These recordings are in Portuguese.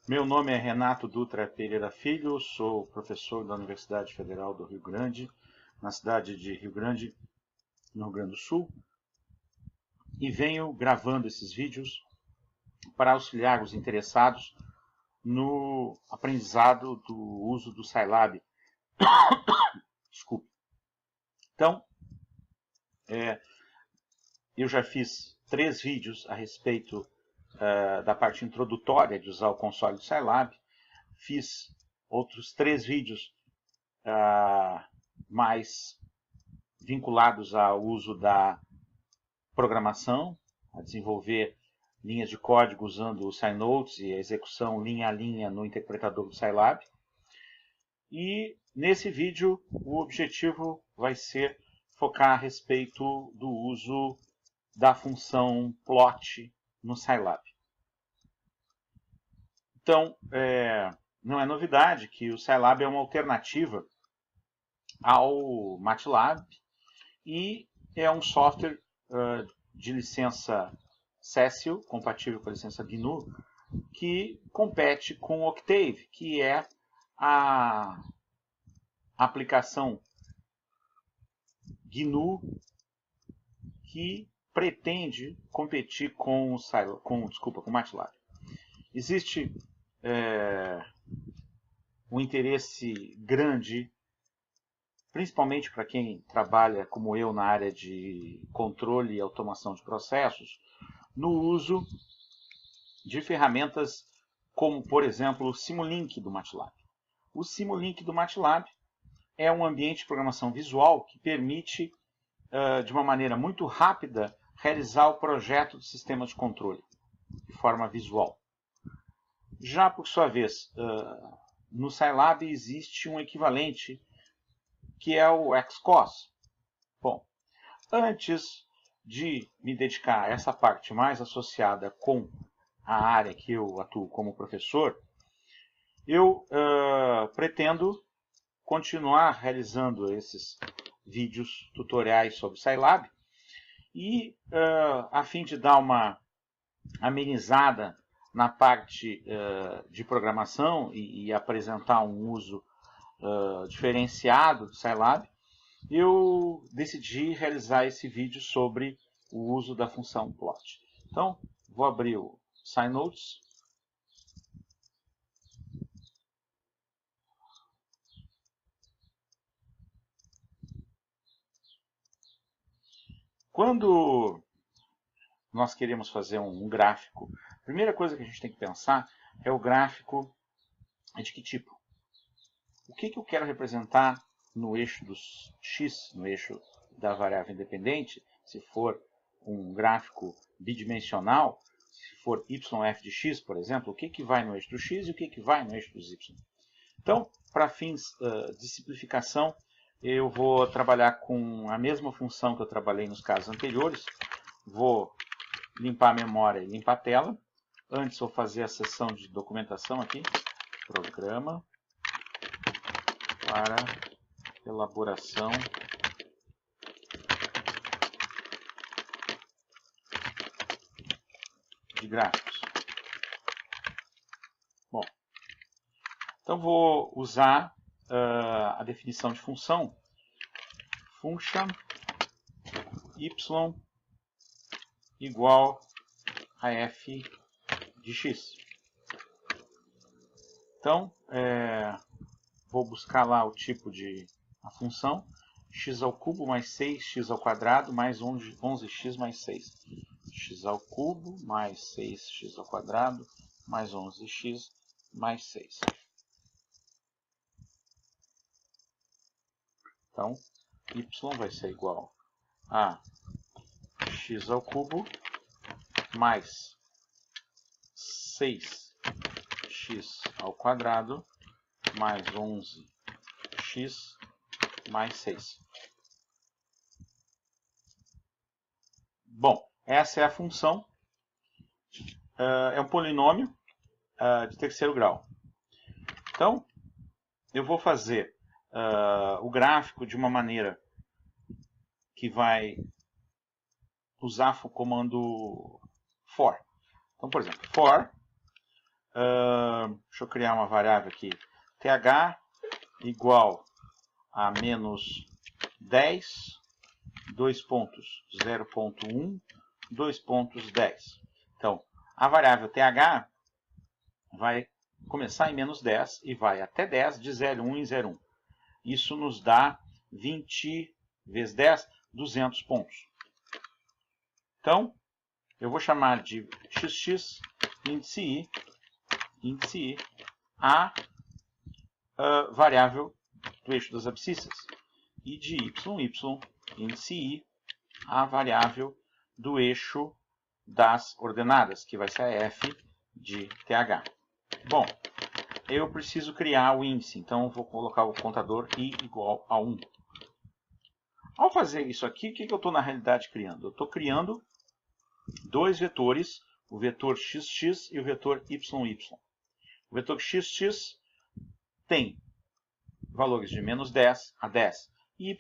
Meu nome é Renato Dutra Pereira Filho, sou professor da Universidade Federal do Rio Grande, na cidade de Rio Grande, no Rio Grande do Sul, e venho gravando esses vídeos para auxiliar os interessados no aprendizado do uso do Scilab. Desculpe. Então, eu já fiz 3 vídeos a respeito da parte introdutória de usar o console do Scilab. Fiz outros 3 vídeos mais vinculados ao uso da programação, a desenvolver linhas de código usando o Scinotes e a execução linha a linha no interpretador do Scilab. E nesse vídeo o objetivo vai ser focar a respeito do uso da função plot no Scilab. Então, não é novidade que o Scilab é uma alternativa ao MATLAB e é um software de licença Cecil, compatível com a licença GNU, que compete com o Octave, que é a aplicação GNU que pretende competir com o MATLAB. Existe um interesse grande, principalmente para quem trabalha como eu na área de controle e automação de processos, no uso de ferramentas como, por exemplo, o Simulink do MATLAB. O Simulink do MATLAB é um ambiente de programação visual que permite, de uma maneira muito rápida, realizar o projeto do sistema de controle de forma visual. Já, por sua vez, no Scilab existe um equivalente que é o Xcos. Bom, antes de me dedicar a essa parte mais associada com a área que eu atuo como professor, eu pretendo continuar realizando esses vídeos tutoriais sobre Scilab e, a fim de dar uma amenizada na parte de programação e apresentar um uso diferenciado do Scilab, eu decidi realizar esse vídeo sobre o uso da função plot. Então, vou abrir o Scinotes. Quando nós queremos fazer um gráfico, a primeira coisa que a gente tem que pensar é o gráfico de que tipo? O que eu quero representar no eixo dos x, no eixo da variável independente, se for um gráfico bidimensional, se for yf de x, por exemplo, o que vai no eixo do x e o que vai no eixo dos y. Então, para fins de simplificação, eu vou trabalhar com a mesma função que eu trabalhei nos casos anteriores. Vou limpar a memória e limpar a tela. Antes vou fazer a sessão de documentação aqui. Programa para elaboração de gráficos. Bom, então vou usar a definição de função function y igual a f de x. Então, vou buscar lá o tipo de a função x ao cubo mais 6x ao quadrado mais 11x mais 6. X ao cubo mais 6x ao quadrado mais 11x mais 6. Então, y vai ser igual a x ao cubo mais 6x ao quadrado mais 11x mais 6. Bom, essa é a função. É um polinômio de terceiro grau. Então, eu vou fazer o gráfico de uma maneira que vai usar o comando for. Então, por exemplo, for deixa eu criar uma variável aqui. TH igual a menos 10, 2.0.1, 2.10. Então, a variável TH vai começar em menos 10 e vai até 10 de 0,1 em 0,1. Isso nos dá 20 vezes 10, 200 pontos. Então, eu vou chamar de xx índice I a variável do eixo das abscissas. E de y índice I a variável do eixo das ordenadas, que vai ser a f de TH. Bom, eu preciso criar o índice, então eu vou colocar o contador I igual a 1. Ao fazer isso aqui, o que eu estou na realidade criando? Eu estou criando dois vetores, o vetor xx e o vetor yy. O vetor xx tem valores de menos 10 a 10, e yy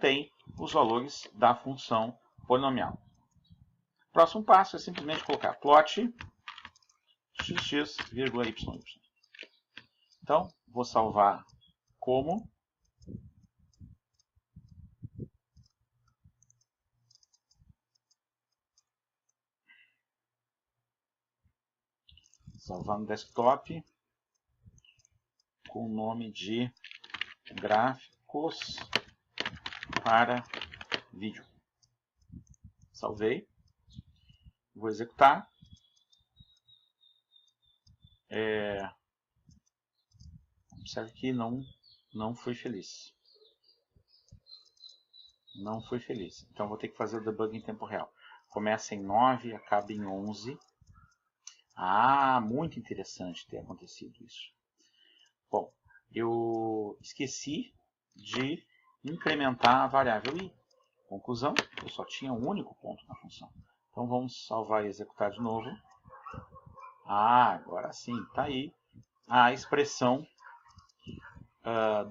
tem os valores da função polinomial. O próximo passo é simplesmente colocar plot xx, yy. Então, vou salvar como. Salvar no desktop com o nome de gráficos para vídeo. Salvei. Vou executar. Observe que não foi feliz. Não foi feliz. Então vou ter que fazer o debug em tempo real. Começa em 9, acaba em 11. Ah, muito interessante ter acontecido isso. Bom, eu esqueci de incrementar a variável i. Conclusão, eu só tinha um único ponto na função. Então vamos salvar e executar de novo. Ah, agora sim, está aí a expressão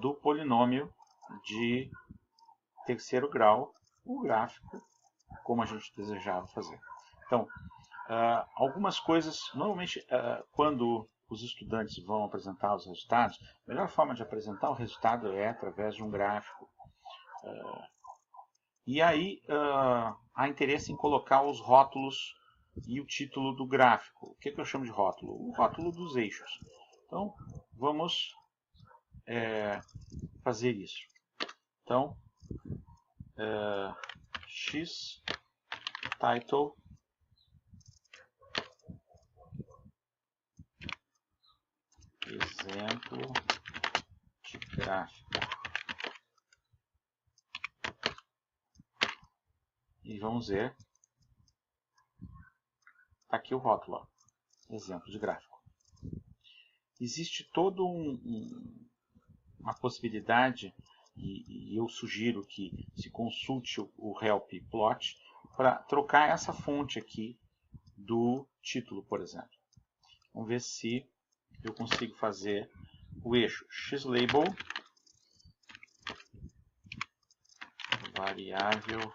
do polinômio de terceiro grau, o gráfico, como a gente desejava fazer. Então, algumas coisas, normalmente quando os estudantes vão apresentar os resultados, a melhor forma de apresentar o resultado é através de um gráfico. E aí há interesse em colocar os rótulos e o título do gráfico. O que eu chamo de rótulo? O rótulo dos eixos. Então, vamos fazer isso. Então, x title exemplo de gráfico. E vamos ver. Está aqui o rótulo, ó. Exemplo de gráfico. Existe toda uma possibilidade, e eu sugiro que se consulte o help plot para trocar essa fonte aqui do título, por exemplo. Vamos ver se eu consigo fazer o eixo xlabel, variável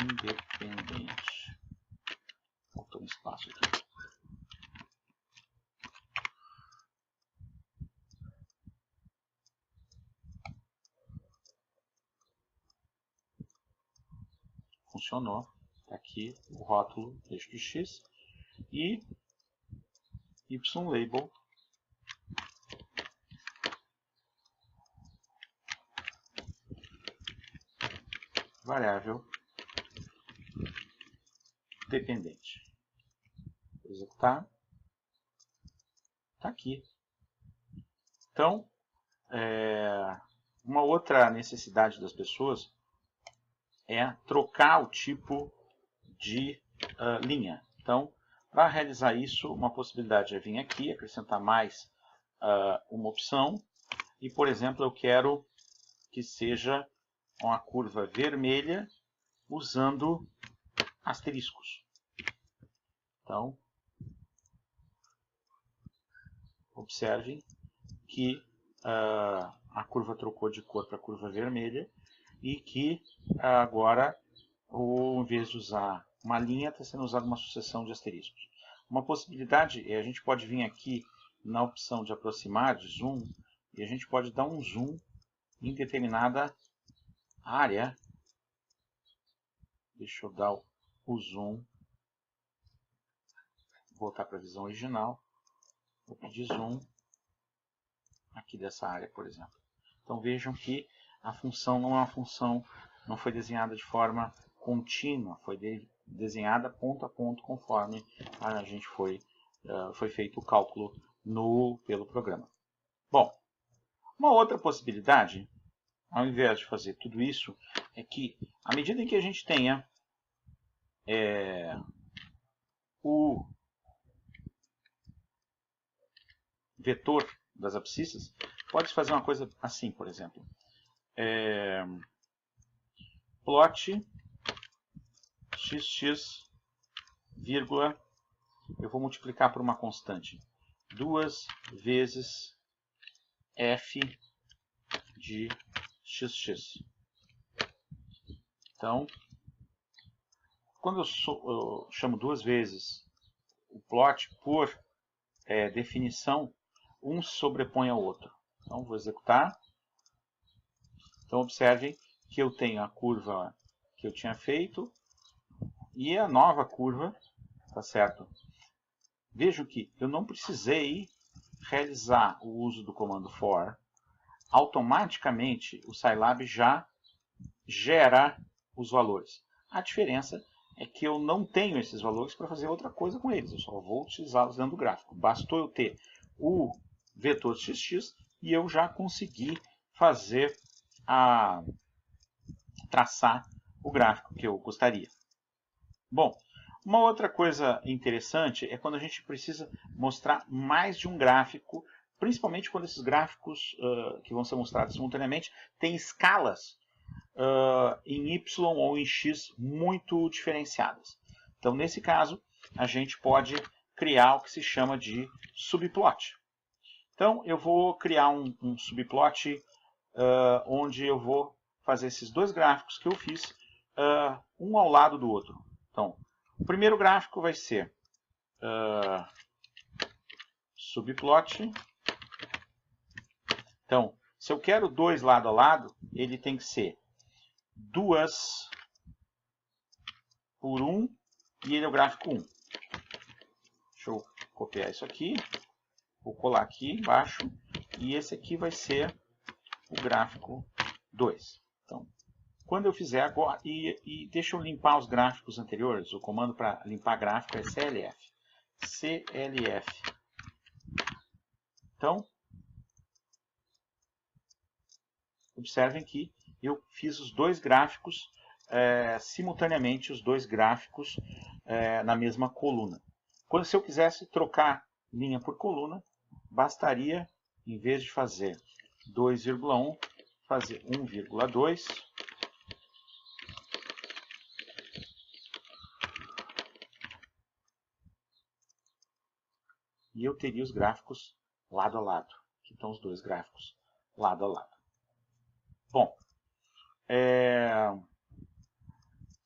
independente. Faltou um espaço aqui. Funcionou. Está aqui o rótulo eixo de x e ylabel variável dependente. Vou executar. Está aqui. Então, uma outra necessidade das pessoas é trocar o tipo de linha. Então, para realizar isso, uma possibilidade é vir aqui, acrescentar mais uma opção. E, por exemplo, eu quero que seja uma curva vermelha usando asteriscos. Então, observem que a curva trocou de cor para a curva vermelha e que agora, em vez de usar uma linha, está sendo usada uma sucessão de asteriscos. Uma possibilidade é a gente pode vir aqui na opção de aproximar, de zoom, e a gente pode dar um zoom em determinada área. Deixa eu dar o zoom, voltar para a visão original, vou pedir zoom aqui dessa área, por exemplo. Então vejam que a função não é uma função, não foi desenhada de forma contínua, foi desenhada ponto a ponto conforme a gente foi feito o cálculo pelo programa. Bom, uma outra possibilidade, ao invés de fazer tudo isso, é que à medida em que a gente tenha o vetor das abscissas, pode fazer uma coisa assim, por exemplo. Plot xx, vírgula, eu vou multiplicar por uma constante, 2 vezes f de xx. Então, quando eu chamo duas vezes o plot, por definição, um sobrepõe ao outro. Então, vou executar. Então, observem que eu tenho a curva que eu tinha feito e a nova curva, tá certo? Vejam que eu não precisei realizar o uso do comando for. Automaticamente, o Scilab já gera os valores. A diferença é que eu não tenho esses valores para fazer outra coisa com eles. Eu só vou utilizá-los dentro do gráfico. Bastou eu ter o vetor xx e eu já consegui fazer traçar o gráfico que eu gostaria. Bom, uma outra coisa interessante é quando a gente precisa mostrar mais de um gráfico, principalmente quando esses gráficos que vão ser mostrados simultaneamente têm escalas em Y ou em X muito diferenciadas. Então, nesse caso, a gente pode criar o que se chama de subplot. Então, eu vou criar um subplot onde eu vou fazer esses dois gráficos que eu fiz, um ao lado do outro. Então, o primeiro gráfico vai ser subplot. Então, se eu quero dois lado a lado, ele tem que ser 2 por 1 e ele é o gráfico 1. Deixa eu copiar isso aqui, vou colar aqui embaixo e esse aqui vai ser o gráfico 2. Então, quando eu fizer agora, e deixa eu limpar os gráficos anteriores, o comando para limpar gráfico é clf. clf. Então, observem que eu fiz os dois gráficos simultaneamente, os dois gráficos na mesma coluna. Se eu quisesse trocar linha por coluna, bastaria, em vez de fazer 2,1, fazer 1,2. E eu teria os gráficos lado a lado. Aqui estão os dois gráficos lado a lado. Bom,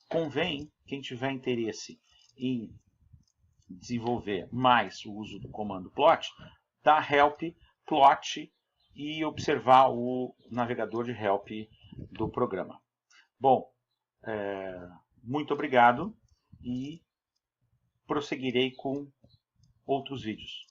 convém, quem tiver interesse em desenvolver mais o uso do comando plot, dar help plot e observar o navegador de help do programa. Bom, muito obrigado e prosseguirei com outros vídeos.